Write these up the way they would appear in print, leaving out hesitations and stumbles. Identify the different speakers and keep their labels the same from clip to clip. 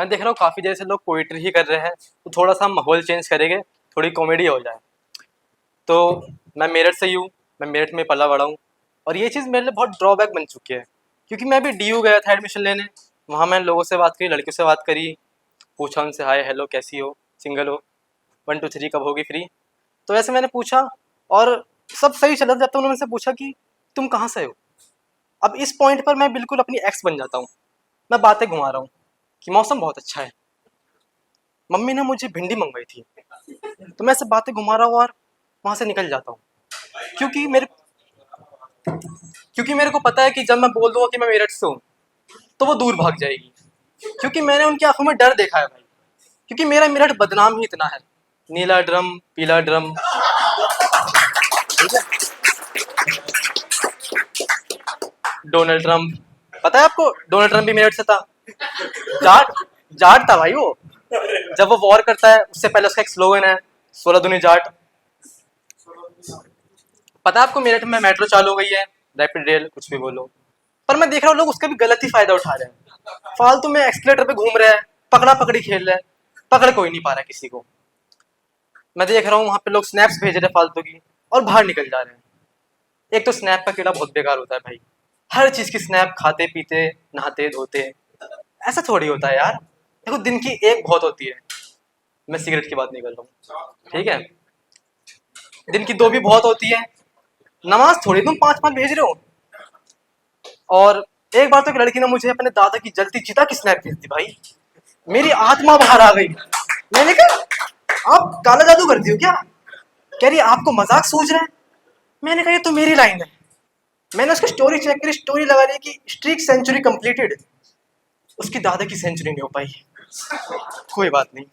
Speaker 1: मैं देख रहा हूँ काफ़ी जैसे लोग पोइट्री ही कर रहे हैं, तो थोड़ा सा माहौल चेंज करेंगे, थोड़ी कॉमेडी हो जाए। तो मैं मेरठ से ही हूँ, मैं मेरठ में पला बड़ा हूँ और ये चीज़ मेरे लिए बहुत ड्रॉबैक बन चुकी है, क्योंकि मैं अभी DU गया था एडमिशन लेने। वहाँ मैंने लोगों से बात करी, लड़कियों से बात करी, पूछा उनसे हाय हेलो कैसी हो, सिंगल हो, 1 2 3 कब होगी फ्री। तो ऐसे मैंने पूछा और सब सही चला, जब तक उन्होंने मुझसे पूछा कि तुम कहाँ से हो। अब इस पॉइंट पर मैं बिल्कुल अपनी एक्स बन जाता हूँ। मैं बातें घुमा रहा हूँ कि मौसम बहुत अच्छा है, मम्मी ने मुझे भिंडी मंगवाई थी, तो मैं ऐसे बातें घुमा रहा हूँ और वहाँ से निकल जाता हूँ, क्योंकि मेरे क्योंकि मेरे को पता है कि जब मैं बोल दूंगा कि मैं मेरठ से हूँ तो वो दूर भाग जाएगी, क्योंकि मैंने उनकी आंखों में डर देखा है भाई। क्योंकि मेरा मेरठ बदनाम ही इतना है, नीला ड्रम पीला ड्रम, ठीक है, डोनाल्ड ट्रम्प, पता है आपको डोनाल्ड ट्रम्प भी मेरठ से था। जाट जाट था भाई वो। जब वो वॉर करता है उससे पहले उसका एक स्लोगन है, 16 दूनी जाट। पता है आपको मेरठ में मेट्रो चालू हो गई है, रैपिड रेल, कुछ भी बोलो। पर मैं देख रहा हूँ लोग उसका भी गलत ही फायदा उठा रहे हैं, फालतू में एक्सलेटर पे घूम रहे हैं, पकड़ा पकड़ी खेल रहे हैं, पकड़ कोई नहीं पा रहा किसी को। मैं देख रहा हूँ वहां पे लोग स्नैप्स भेज रहे हैं फालतू की और बाहर निकल जा रहे हैं। एक तो स्नैप का कीड़ा बहुत बेकार होता है भाई, हर चीज की स्नैप, खाते पीते नहाते धोते। ऐसा थोड़ी होता है यार, देखो दिन की एक बहुत होती है, मैं सिगरेट की बात नहीं कर रहा हूँ, ठीक है, दिन की 2 भी बहुत होती है। नमाज थोड़ी तुम 5 5 भेज रहे हो। और एक बार तो एक लड़की ने मुझे अपने दादा की जलती चिता की स्नैप भेज दी भाई, मेरी आत्मा बाहर आ गई। मैंने कहा आप काला जादू करती हो क्या, कह रही आपको मजाक सूझ रहा है। मैंने कहा ये तो मेरी लाइन है। मैंने उसकी स्टोरी चेक करी, स्टोरी लगा दी कि स्ट्रीक सेंचुरी कंप्लीटेड, उसकी दादा की सेंचुरी नहीं हो पाई। कोई बात नहीं।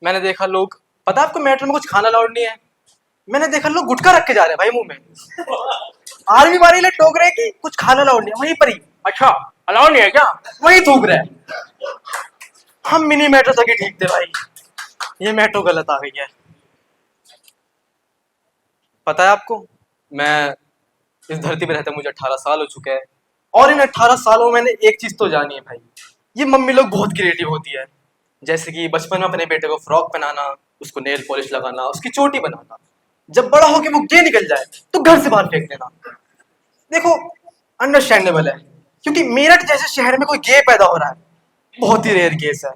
Speaker 1: मैंने देखा लोग, पता है आपको मेट्रो में कुछ खाना अलाउड नहीं है, मैंने देखा लोग गुटखा रख के जा रहे हैं भाई मुंह में। आर्मी वाले ले टोक रहे कि कुछ खाना अलाउड नहीं है, वहीं पर ही अच्छा अलाउड नहीं है क्या, वहीं थूक रहे हैं। हम मिनी मेट्रो तक ही ठीक थे भाई, ये मेट्रो गलत आ गई है। पता है आपको, मैं इस धरती पे रहते मुझे 18 साल हो चुके हैं और इन 18 सालों में मैंने एक चीज तो जानी है भाई, ये मम्मी लोग बहुत क्रिएटिव होती है। जैसे कि बचपन में अपने बेटे को फ्रॉक पहनाना, उसको नेल पॉलिश लगाना, उसकी चोटी बनाना, जब बड़ा होके वो गे निकल जाए तो घर से बाहर फेंक देना। देखो अंडरस्टैंडेबल है, क्योंकि मेरठ जैसे शहर में कोई गे पैदा हो रहा है बहुत ही रेयर केस है।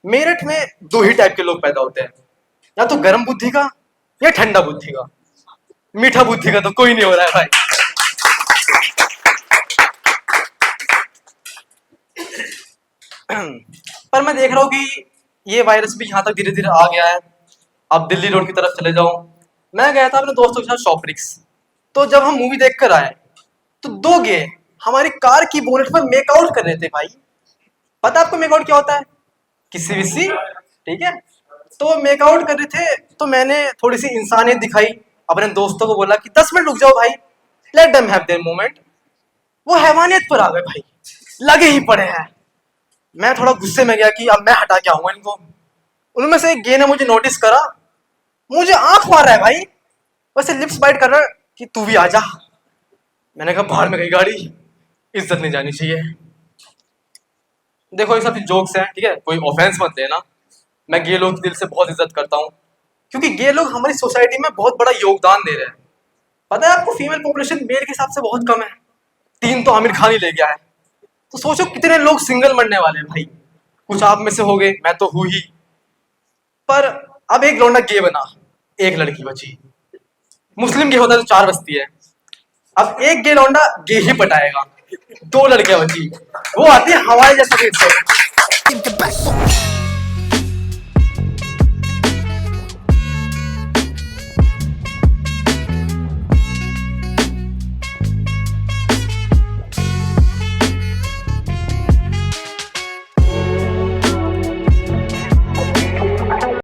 Speaker 1: मेरठ में 2 ही टाइप के लोग पैदा होते हैं, या तो गर्म बुद्धि का या ठंडा बुद्धि का। मीठा बुद्धि का तो कोई नहीं हो रहा है भाई। पर मैं देख रहा हूँ कि ये वायरस भी यहाँ तक धीरे धीरे आ गया है। अब दिल्ली रोड की तरफ चले जाओ, मैं गया था अपने दोस्तों के साथ शॉपरिक्स, तो जब हम मूवी देख कर आए तो 2 गे हमारी कार की बोनेट पर मेकआउट कर रहे थे भाई। पता आपको मेकआउट क्या होता है, किसी विसी, ठीक है। तो मेकआउट कर रहे थे, तो मैंने थोड़ी सी इंसानियत दिखाई, अपने दोस्तों को बोला कि 10 मिनट रुक जाओ भाई, let them have their moment. वो हैवानियत पर आ गए भाई, लगे ही पड़े हैं। मैं थोड़ा गुस्से में गया कि अब मैं हटा के आऊंगा इनको। उनमें से एक गे ने मुझे नोटिस करा, मुझे आंख मार रहा है भाई, वैसे लिप्स बाइट कर रहा है कि तू भी आ जा। मैंने कहा बाहर में गई गाड़ी, इज्जत नहीं जानी चाहिए। देखो ये सब जोक्स हैं, ठीक है, कोई ऑफेंस मत लेना। मैं गे लोग की दिल से बहुत इज्जत करता हूँ, क्योंकि गे लोग हमारी सोसाइटी में बहुत बड़ा योगदान दे रहे हैं। पता है आपको फीमेल पॉपुलेशन मेल के हिसाब से बहुत कम है, 3 तो आमिर खान ही ले गया है। तो सोचो कितने लोग सिंगल मरने वाले हैं भाई। कुछ आप में से हो गए, मैं तो हूं ही। पर अब एक लौंडा गे बना, एक लड़की बची। मुस्लिम गे होता तो 4 बचती है, अब एक गे लौंडा गे ही पटाएगा, 2 लड़कियां बची, वो आती है हवाई जैसे से।